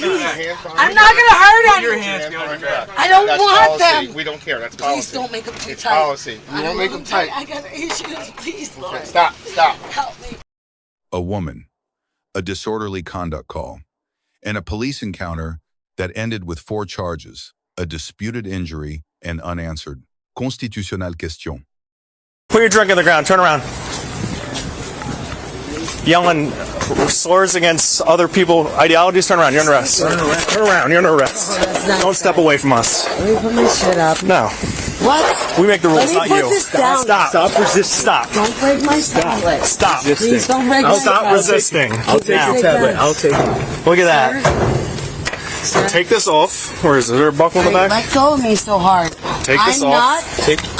I'm not going to hurt anyone. Your hands behind your back. I don't want policy. them. We don't care. That's policy. Please don't make them too It's tight. policy. You won't make them tight. I got issues. Please, Lord. Okay, stop. Help me. A woman, a disorderly conduct call, and a police encounter that ended with 4 charges, a disputed injury, and unanswered. Constitutionnelle question. Put your drink on the ground. Turn around. Yelling slurs against other people, ideologies. Turn around. You're under arrest. Turn around. You're under arrest. Don't step away from us. Let me put my shit up. No. What? We make the rules, not you. Let me put this down. Stop resisting. Stop. Don't break my tablet. Stop. Please don't break my tablet. Stop resisting. I'll take your tablet. I'll take it. Look at that. Sir? Take this off. Where is it? Is there a buckle in the back? Let go of me so hard. Take this off.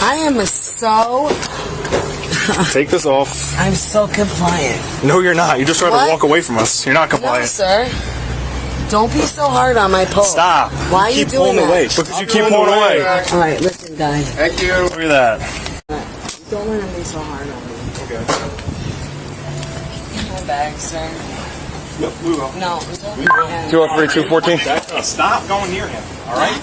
I am so... Take this off. I'm so compliant. No, you're not. You just tried to walk away from us. You're not compliant. No, sir. Don't be so hard on my pole. Stop. Why are you doing that? Away. Because you keep pulling away. All right, listen, guys. Thank you. Look at that. Don't let him be so hard on me. Okay. My bag, sir. Yep, we will. No. 203, 214. Stop going near him. All right?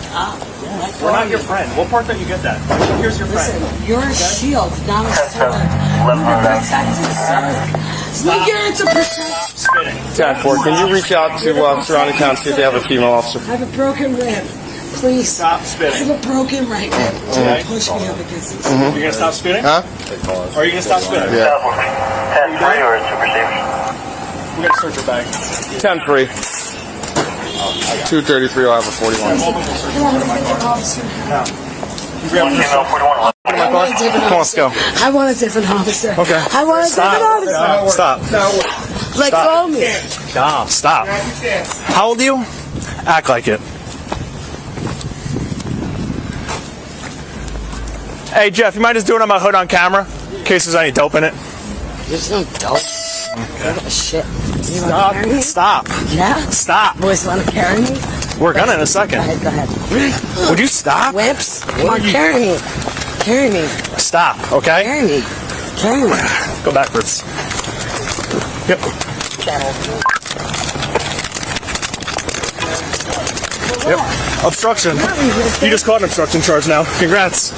We're not your friend. What part don't you get that? Here's your friend. Listen, you're a shield, not a sword. You're a protected sword. We're here to protect. Spitting. 10-4, can you reach out to surrounding town, see if they have a female officer? I have a broken rib. Please. Stop I spitting. have a broken right rib. Okay. Push me up against this. You're going to stop spitting? Huh? Are you going to stop spitting? Yeah. 10-3 or super safe? We're going to search your bag. 10-3. 233 will have a 41. Come on, let's go. I want a different officer. Okay. I want a different officer. Stop. Let go of me. Stop. How old are you? Act like it. Hey, Jeff, you mind just doing it on my hood on camera? In case there's any dope in it. There's no dope. Okay. Shit. Stop. Yeah? Stop. Boys want to carry me? We're gonna in a second. Go ahead. Would you stop? Wimps, come on, carry me. Carry me. Stop, okay? Carry me. Carry me. Go backwards. Yep. Yep. Obstruction. You just caught an obstruction charge now. Congrats.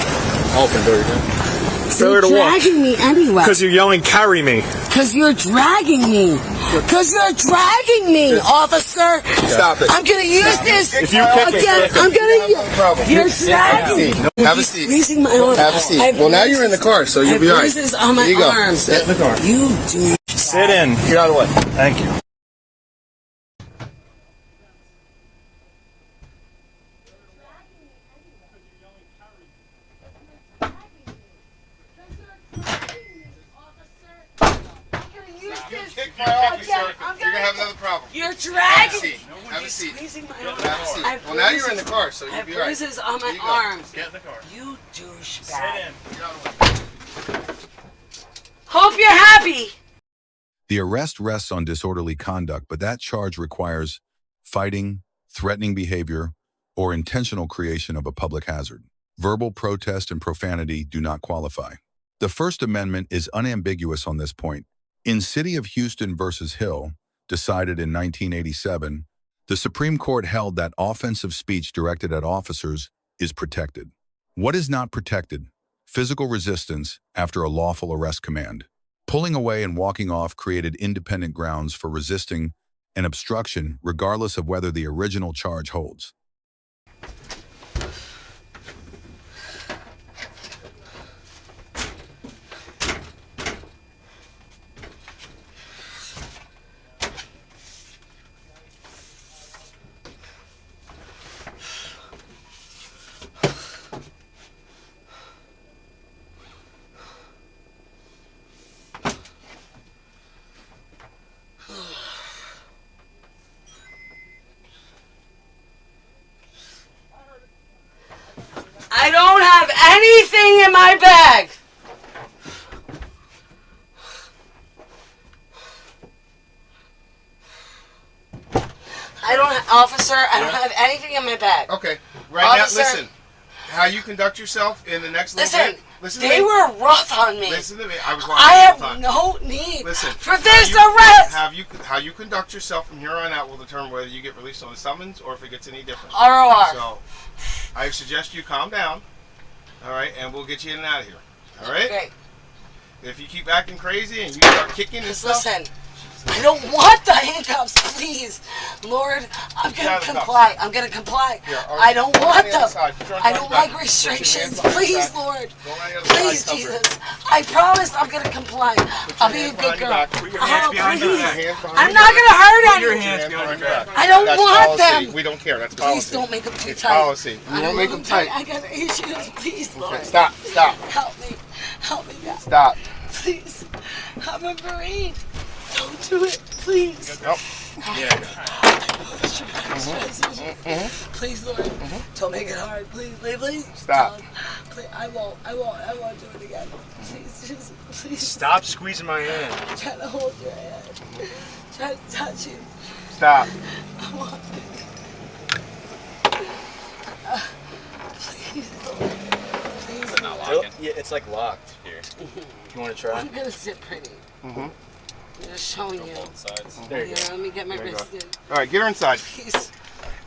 Failure to You're walk. dragging me anyway. Because you're yelling, carry me. Because you're dragging me. Because you're dragging me, officer. Stop it. I'm going to use this If you kick it, again. I'm going to. You're dragging me. Have a seat. Squeezing my arm. Have a seat. Well, now you're in the car, so you'll be all right. Bruises on my Here you go. arms. Sit in the car. You do. Sit in. Get out of the way. Thank you. Kick my officer. You're going to have another problem. You're dragging me. Have a seat. Squeezing my Have arm. a seat. Well, now you're in the car, so I you'll have be all right. bruises on my Here you go. arms. Get in the car. You douchebag. Sit in. Get out of the way. Hope you're happy. The arrest rests on disorderly conduct, but that charge requires fighting, threatening behavior, or intentional creation of a public hazard. Verbal protest and profanity do not qualify. The First Amendment is unambiguous on this point. In City of Houston versus Hill, decided in 1987, the Supreme Court held that offensive speech directed at officers is protected. What is not protected? Physical resistance after a lawful arrest command. Pulling away and walking off created independent grounds for resisting an obstruction regardless of whether the original charge holds. I don't have anything in my bag. Officer, I don't have anything in my bag. Okay. Right Officer, now, listen. How you conduct yourself in the next little listen, bit. Listen to They me. were rough on me. Listen to me. I was watching I the whole have time. no need Listen, for this arrest. How you conduct yourself from here on out will determine whether you get released on a summons or if it gets any different. ROR. So, I suggest you calm down. All right, and we'll get you in and out of here. All right. Great. If you keep acting crazy and you start kicking and Just stuff, listen. I don't want the handcuffs, please. Lord, I'm going to comply. I'm going to comply. Here, I don't want them. I don't like Put restrictions. your hands behind Please, your back. Lord. Go around the other Please, side, cover it. Jesus. I promise I'm going to comply. I'll be a good girl. Put your hands Oh, behind your please. back. I'm not going to hurt Put your anyone. hands behind your back. I don't That's want policy. them. We don't care. That's policy. Please don't make them too It's tight. policy. I You don't won't make want them tight. I got issues. Please, Lord. Okay, stop. Help me. Help me, God. Stop. Please. I'm a Marine. Don't do it. Please. Nope. Please, Lord. Don't make it hard. Please. Stop. Please. I won't do it again. Please. Stop squeezing my hand. I'm trying to hold your hand. Trying to touch you. Stop. I want please, Lord. Please, Lord. Yeah, it's like locked here. You want to try? I'm gonna sit pretty. I'm just showing you. Sides. There you Here, go. let me get my There you go. wrist in. All right, get her inside. Please.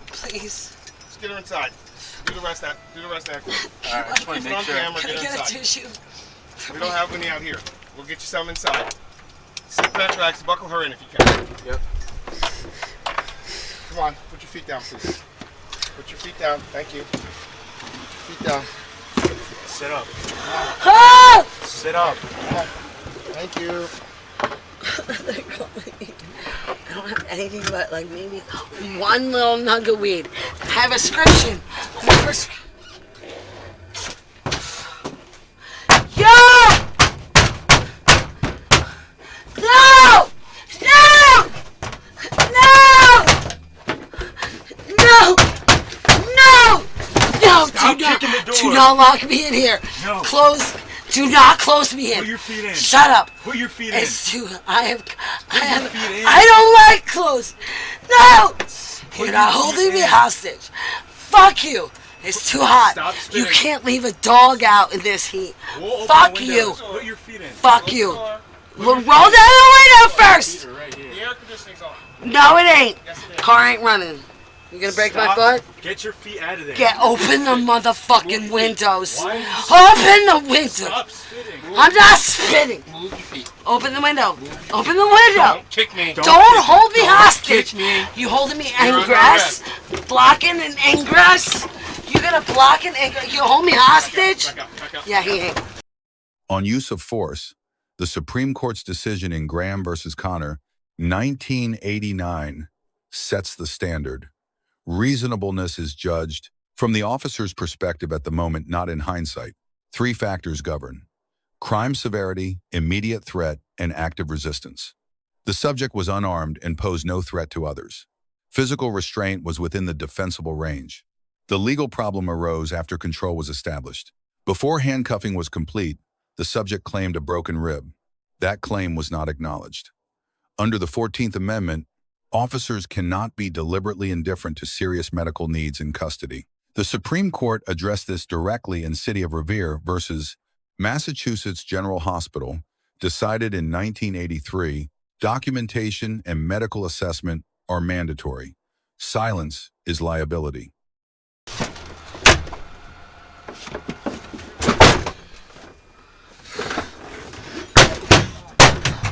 Please. Let's get her inside. Do the rest act. All right, I just want to Put on make sure. camera. Can I Get her get a inside. tissue? We don't have any out here. We'll get you some inside. Sit back, relax. Buckle her in if you can. Yep. Come on. Put your feet down, please. Put your feet down. Thank you. Feet down. Sit up. Ah! Sit up. Thank you. I don't have anything but like maybe one little nug of weed. I have a prescription. Yo! No! No! No! No! No! No! Stop kicking the door. Do not lock me in here. No. Close. Do not close me in. Put your feet in. Shut up. Put your feet in. It's too. feet in. I don't like clothes. No! You're not holding me hostage. Fuck you. It's too hot. Stop You spitting. can't leave a dog out in this heat. We'll open Fuck the you. windows. Put your feet in. Fuck you. Roll down the window first. Right here. The air conditioning's on. No, it ain't. Yes, it is. Car ain't running. You gonna break my foot? Get your feet out of there. Open the motherfucking windows. Why? Open the window. Stop spitting. I'm not spitting. Move your feet. Open the window. Open the window. Don't kick me. Don't hold me hostage. kick me. You holding me You're under ingress? Blocking an ingress? You gonna block an ingress? You hold me hostage? Back up. Yeah, he ain't. On use of force, the Supreme Court's decision in Graham versus Connor, 1989, sets the standard. Reasonableness is judged from the officer's perspective at the moment, not in hindsight. 3 factors govern: crime severity, immediate threat, and active resistance. The subject was unarmed and posed no threat to others. Physical restraint was within the defensible range. The legal problem arose after control was established. Before handcuffing was complete, the subject claimed a broken rib. That claim was not acknowledged. Under the 14th Amendment, officers cannot be deliberately indifferent to serious medical needs in custody. The Supreme Court addressed this directly in City of Revere versus Massachusetts General Hospital, decided in 1983. Documentation and medical assessment are mandatory. Silence is liability.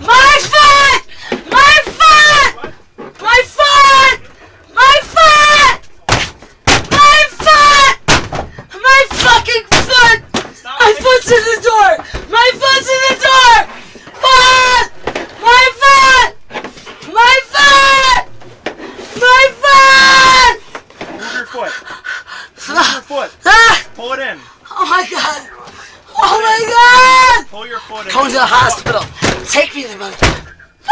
My foot! My foot! My foot! My foot! My foot! My fucking foot! My foot's in the door! My foot's in the door! Foot! My foot! My foot! My foot! Move your foot. Move your foot. Ah! Pull it in. Oh my god! Oh my god! Pull your foot in. Going to the hospital. Take me to the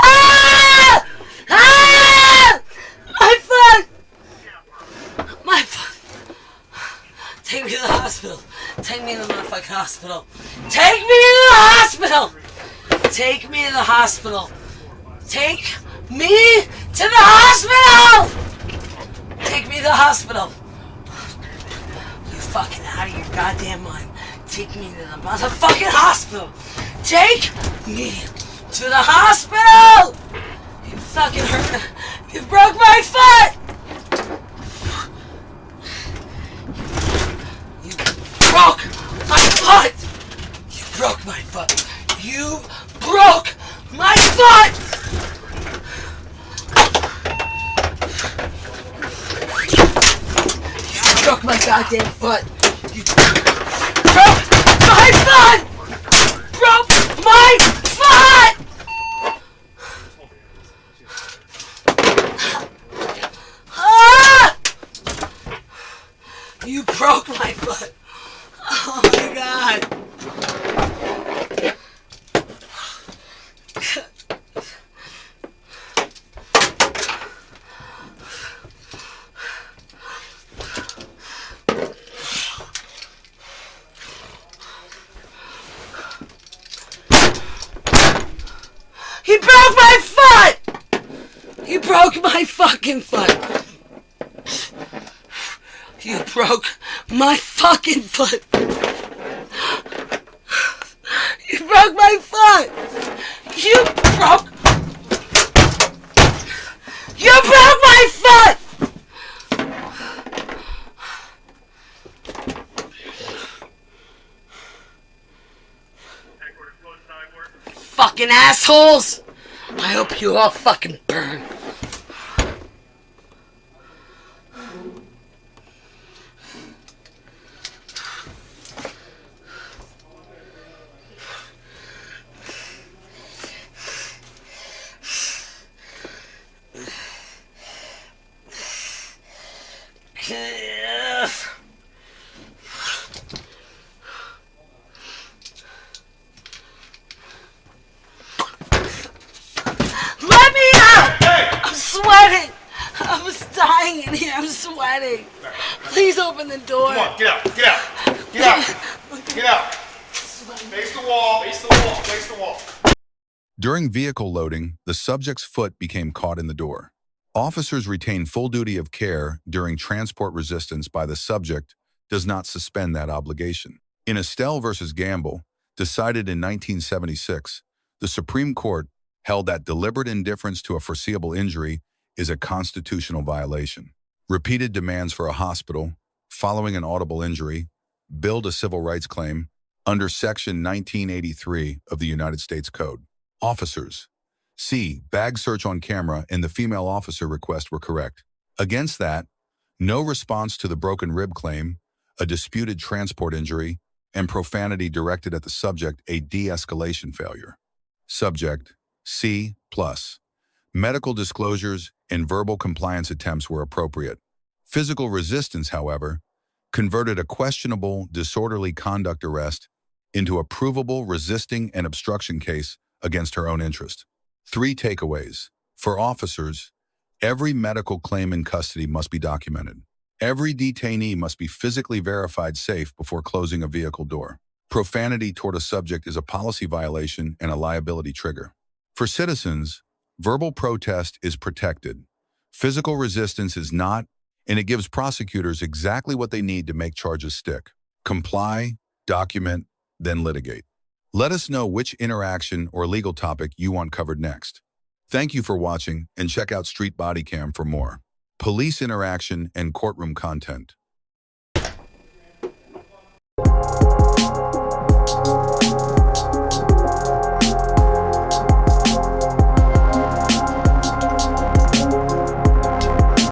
Ah! Ah! My foot! My foot! Take me to the hospital. Take me to the motherfucking hospital. Take me to the hospital! Take me to the hospital. Take me to the hospital! Take me to the hospital. You fucking out of your goddamn mind. Take me to the motherfucking hospital. Take me to the hospital. You fucking hurt. You broke my foot. You broke my foot. You broke my foot. You broke my foot. You broke my goddamn foot. You broke my foot. Broke my foot. Ah! You broke my foot. Oh my God. He broke my foot! He broke my fucking foot. You broke my fucking foot. You broke my foot. You broke my foot. Fucking assholes! I hope you all fucking burn. Let me out! I'm sweating! I was dying in here, I'm sweating. Please open the door. Come on, get out, get out, get out, get out. Face the wall, face the wall, face the wall. During vehicle loading, the subject's foot became caught in the door. Officers retain full duty of care during transport resistance by the subject does not suspend that obligation. In Estelle versus Gamble, decided in 1976, the Supreme Court held that deliberate indifference to a foreseeable injury is a constitutional violation. Repeated demands for a hospital following an audible injury build a civil rights claim under Section 1983 of the United States Code. Officers, C, bag search on camera and the female officer request were correct. Against that, no response to the broken rib claim, a disputed transport injury, and profanity directed at the subject, a de-escalation failure. Subject, C+. Medical disclosures and verbal compliance attempts were appropriate. Physical resistance, however, converted a questionable disorderly conduct arrest into a provable resisting and obstruction case against her own interest. 3 takeaways. For officers, every medical claim in custody must be documented. Every detainee must be physically verified safe before closing a vehicle door. Profanity toward a subject is a policy violation and a liability trigger. For citizens, verbal protest is protected. Physical resistance is not, and it gives prosecutors exactly what they need to make charges stick. Comply, document, then litigate. Let us know which interaction or legal topic you want covered next. Thank you for watching, and check out Street Bodycam for more police interaction and courtroom content.